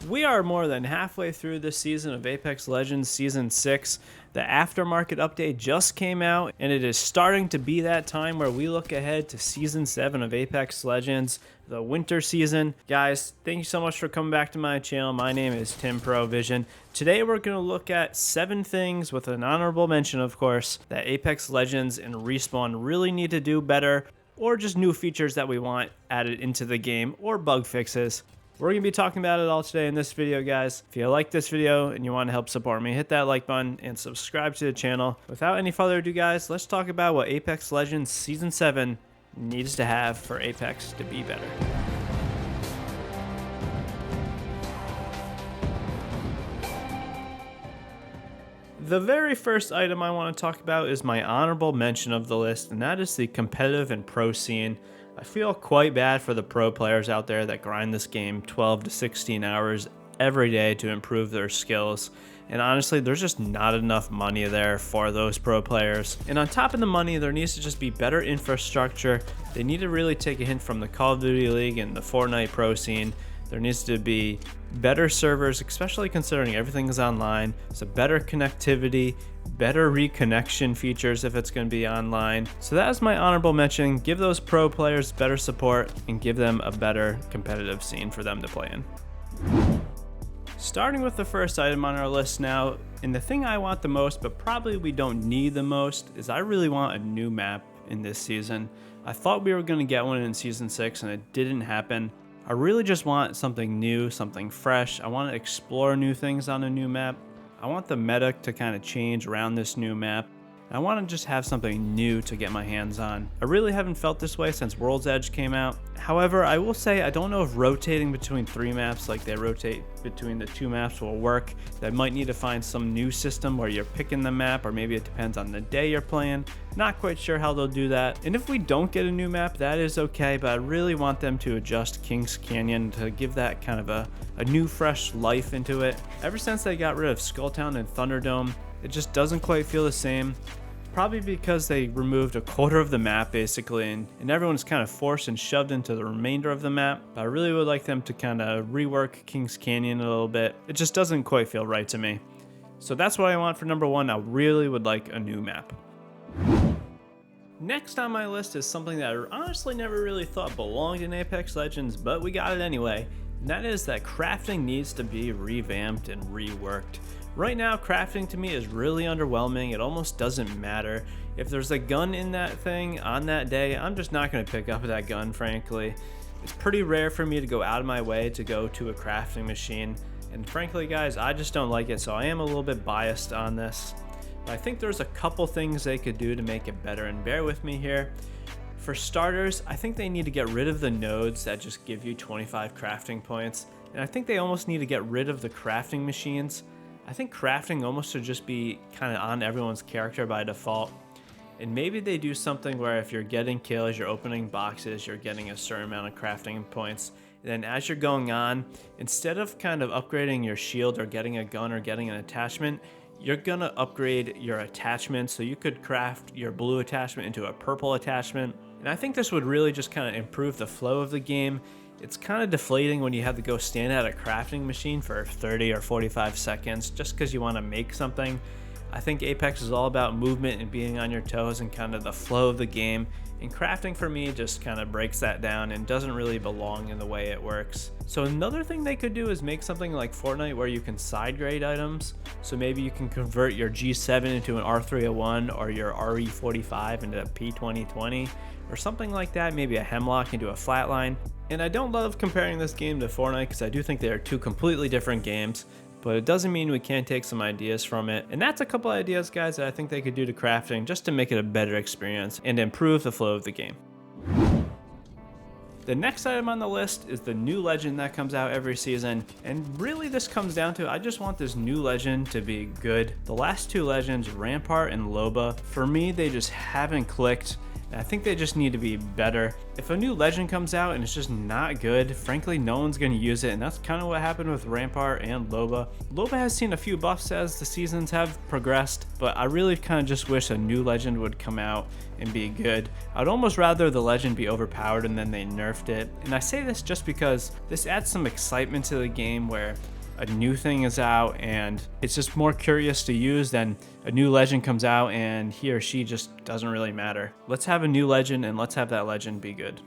We are more than halfway through this season of Apex Legends Season 6. The aftermarket update just came out, and it is starting to be that time where we look ahead to Season 7 of Apex Legends, the winter season. Guys, thank you so much for coming back to my channel. My name is TimProVision. Today we're going to look at 7 things, with an honorable mention of course, that Apex Legends and Respawn really need to do better, or just new features that we want added into the game, or bug fixes. We're going to be talking about it all today in this video, guys. If you like this video and you want to help support me, hit that like button and subscribe to the channel. Without any further ado, guys, let's talk about what Apex Legends Season 7 needs to have for Apex to be better. The very first item I want to talk about is my honorable mention of the list, and that is the competitive and pro scene. I feel quite bad for the pro players out there that grind this game 12 to 16 hours every day to improve their skills. And honestly, there's just not enough money there for those pro players. And on top of the money, there needs to just be better infrastructure. They need to really take a hint from the Call of Duty League and the Fortnite pro scene. There needs to be better servers, especially considering everything is online. So better connectivity, better reconnection features if it's going to be online. So that is my honorable mention. Give those pro players better support and give them a better competitive scene for them to play in. Starting with the first item on our list now, and the thing I want the most, but probably we don't need the most, is I really want a new map in this season. I thought we were going to get one in Season 6 and it didn't happen. I really just want something new, something fresh. I want to explore new things on a new map. I want the meta to kind of change around this new map. I want to just have something new to get my hands on. I really haven't felt this way since World's Edge came out. However, I will say I don't know if rotating between 3 maps like they rotate between the 2 maps will work. They might need to find some new system where you're picking the map, or maybe it depends on the day you're playing. Not quite sure how they'll do that. And if we don't get a new map, that is okay, but I really want them to adjust Kings Canyon to give that kind of a new fresh life into it. Ever since they got rid of Skulltown and Thunderdome, it just doesn't quite feel the same. Probably because they removed a quarter of the map basically, and everyone's kind of forced and shoved into the remainder of the map. But I really would like them to kind of rework Kings Canyon a little bit. It just doesn't quite feel right to me. So that's what I want for number 1. I really would like a new map. Next on my list is something that I honestly never really thought belonged in Apex Legends, but we got it anyway. And that is that crafting needs to be revamped and reworked. Right now, crafting to me is really underwhelming. It almost doesn't matter. If there's a gun in that thing on that day, I'm just not going to pick up that gun, frankly. It's pretty rare for me to go out of my way to go to a crafting machine. And frankly, guys, I just don't like it, so I am a little bit biased on this. But I think there's a couple things they could do to make it better, and bear with me here. For starters, I think they need to get rid of the nodes that just give you 25 crafting points. And I think they almost need to get rid of the crafting machines. I think crafting almost should just be kind of on everyone's character by default. And maybe they do something where if you're getting kills, you're opening boxes, you're getting a certain amount of crafting points. And then as you're going on, instead of kind of upgrading your shield or getting a gun or getting an attachment, you're gonna upgrade your attachment. So you could craft your blue attachment into a purple attachment. And I think this would really just kind of improve the flow of the game. It's kind of deflating when you have to go stand at a crafting machine for 30 or 45 seconds just because you want to make something. I think Apex is all about movement and being on your toes and kind of the flow of the game. And crafting for me just kind of breaks that down and doesn't really belong in the way it works. So another thing they could do is make something like Fortnite where you can side grade items. So maybe you can convert your G7 into an R301 or your RE45 into a P2020 or something like that. Maybe a Hemlock into a Flatline. And I don't love comparing this game to Fortnite because I do think they are 2 completely different games, but it doesn't mean we can't take some ideas from it. And that's a couple ideas, guys, that I think they could do to crafting just to make it a better experience and improve the flow of the game. The next item on the list is the new legend that comes out every season, and really this comes down to I just want this new legend to be good. The last 2 legends, Rampart and Loba, for me they just haven't clicked. I think they just need to be better. If a new legend comes out and it's just not good, frankly, no one's going to use it, and that's kind of what happened with Rampart and Loba. Loba has seen a few buffs as the seasons have progressed, but I really kind of just wish a new legend would come out and be good. I'd almost rather the legend be overpowered and then they nerfed it. And I say this just because this adds some excitement to the game where a new thing is out and it's just more curious to use than a new legend comes out and he or she just doesn't really matter. Let's have a new legend and let's have that legend be good.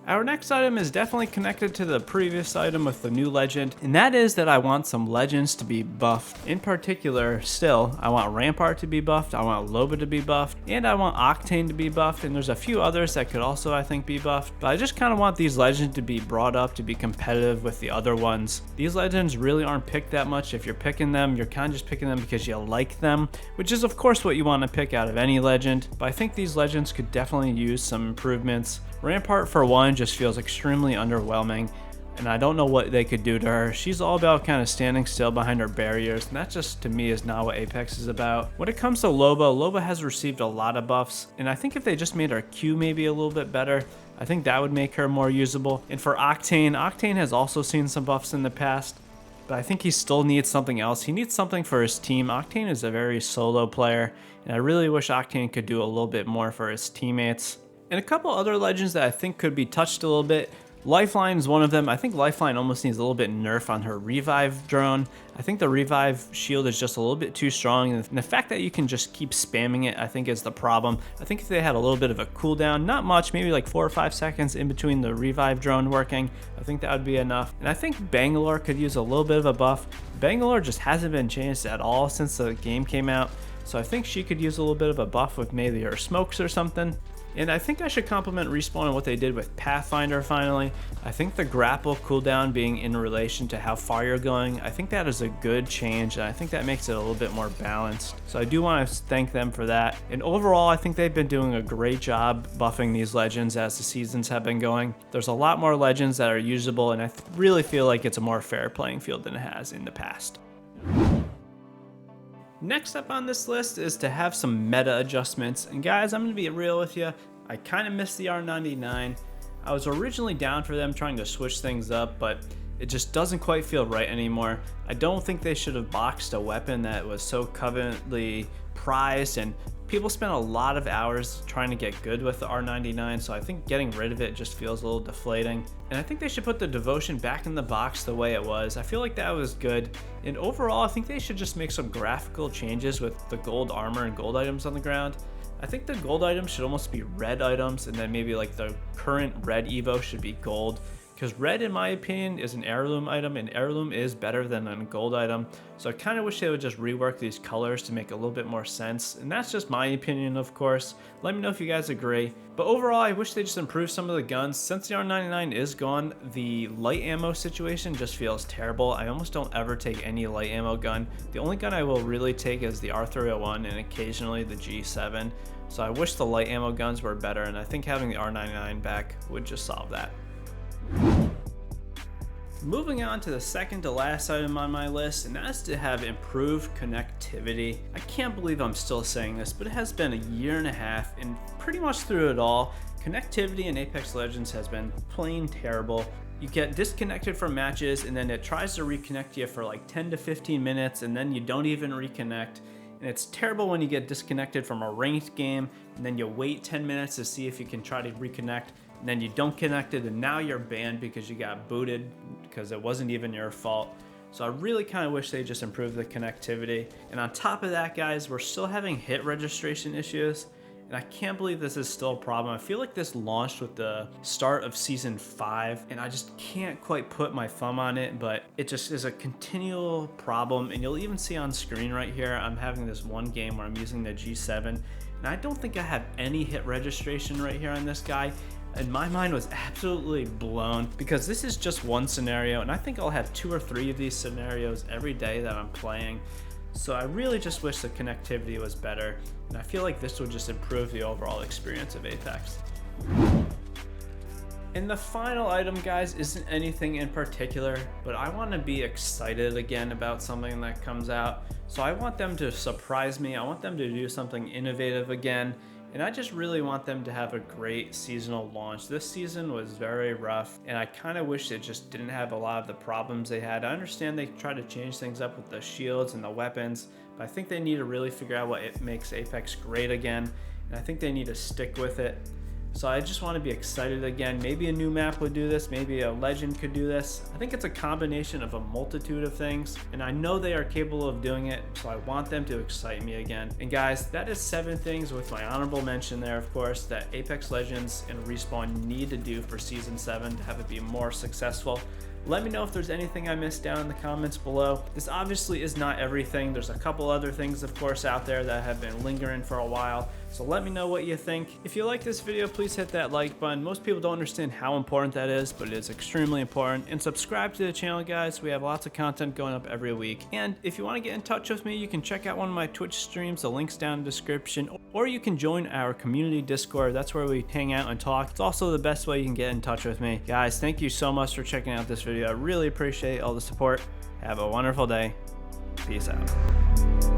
Our next item is definitely connected to the previous item with the new legend, and that is that I want some legends to be buffed. In particular, still, I want Rampart to be buffed, I want Loba to be buffed, and I want Octane to be buffed, and there's a few others that could also, I think, be buffed. But I just kind of want these legends to be brought up to be competitive with the other ones. These legends really aren't picked that much. If you're picking them, you're kind of just picking them because you like them, which is of course what you want to pick out of any legend. But I think these legends could definitely use some improvements. Rampart, for one, just feels extremely underwhelming, and I don't know what they could do to her. She's all about kind of standing still behind her barriers, and that just, to me, is not what Apex is about. When it comes to Loba, Loba has received a lot of buffs, and I think if they just made her Q maybe a little bit better, I think that would make her more usable. And for Octane, Octane has also seen some buffs in the past, but I think he still needs something else. He needs something for his team. Octane is a very solo player, and I really wish Octane could do a little bit more for his teammates. And a couple other legends that I think could be touched a little bit. Lifeline is one of them. I think Lifeline almost needs a little bit nerf on her revive drone. I think the revive shield is just a little bit too strong, and the fact that you can just keep spamming it, I think, is the problem. I think if they had a little bit of a cooldown, not much, maybe like 4 or 5 seconds in between the revive drone working, I think that would be enough. And I think Bangalore could use a little bit of a buff. Bangalore just hasn't been changed at all since the game came out, so I think she could use a little bit of a buff with maybe her smokes or something. And I think I should compliment Respawn on what they did with Pathfinder finally. I think the grapple cooldown being in relation to how far you're going, I think that is a good change, and I think that makes it a little bit more balanced. So I do want to thank them for that. And overall, I think they've been doing a great job buffing these legends as the seasons have been going. There's a lot more legends that are usable, and I really feel like it's a more fair playing field than it has in the past. Next up on this list is to have some meta adjustments, and guys, I'm going to be real with you, I kind of missed the R99. I was originally down for them trying to switch things up, but it just doesn't quite feel right anymore. I don't think they should have boxed a weapon that was so covetedly prized, and people spent a lot of hours trying to get good with the R99, so I think getting rid of it just feels a little deflating. And I think they should put the Devotion back in the box the way it was. I feel like that was good. And overall, I think they should just make some graphical changes with the gold armor and gold items on the ground. I think the gold items should almost be red items, and then maybe like the current red Evo should be gold. Because red, in my opinion, is an heirloom item, and heirloom is better than a gold item. So I kind of wish they would just rework these colors to make a little bit more sense. And that's just my opinion, of course. Let me know if you guys agree. But overall, I wish they just improved some of the guns. Since the R99 is gone, the light ammo situation just feels terrible. I almost don't ever take any light ammo gun. The only gun I will really take is the R301 and occasionally the G7. So I wish the light ammo guns were better, and I think having the R99 back would just solve that. Moving on to the second to last item on my list, and that's to have improved connectivity. I can't believe I'm still saying this, but it has been a year and a half, and pretty much through it all, connectivity in Apex Legends has been plain terrible. You get disconnected from matches, and then it tries to reconnect you for like 10 to 15 minutes, and then you don't even reconnect. And it's terrible when you get disconnected from a ranked game, and then you wait 10 minutes to see if you can try to reconnect, and then you don't connect it, and now you're banned because you got booted because it wasn't even your fault. So I really kind of wish they just improved the connectivity. And on top of that, guys, we're still having hit registration issues, and I can't believe this is still a problem. I feel like this launched with the start of Season 5, and I just can't quite put my thumb on it, but it just is a continual problem. And you'll even see on screen right here, I'm having this one game where I'm using the G7, and I don't think I have any hit registration right here on this guy. And my mind was absolutely blown because this is just one scenario, and I think I'll have 2 or 3 of these scenarios every day that I'm playing. So I really just wish the connectivity was better, and I feel like this would just improve the overall experience of Apex. And the final item, guys, isn't anything in particular, but I want to be excited again about something that comes out. So I want them to surprise me. I want them to do something innovative again. And I just really want them to have a great seasonal launch. This season was very rough, and I kind of wish it just didn't have a lot of the problems they had. I understand they try to change things up with the shields and the weapons, but I think they need to really figure out what makes Apex great again, and I think they need to stick with it. So I just want to be excited again. Maybe a new map would do this, maybe a legend could do this. I think it's a combination of a multitude of things, and I know they are capable of doing it, so I want them to excite me again. And guys, that is 7 things with my honorable mention there, of course, that Apex Legends and Respawn need to do for Season 7 to have it be more successful. Let me know if there's anything I missed down in the comments below. This obviously is not everything. There's a couple other things, of course, out there that have been lingering for a while. So let me know what you think. If you like this video, please hit that like button. Most people don't understand how important that is, but it is extremely important. And subscribe to the channel, guys. We have lots of content going up every week. And if you want to get in touch with me, you can check out one of my Twitch streams. The link's down in the description. Or you can join our community Discord. That's where we hang out and talk. It's also the best way you can get in touch with me. Guys, thank you so much for checking out this video. I really appreciate all the support. Have a wonderful day. Peace out.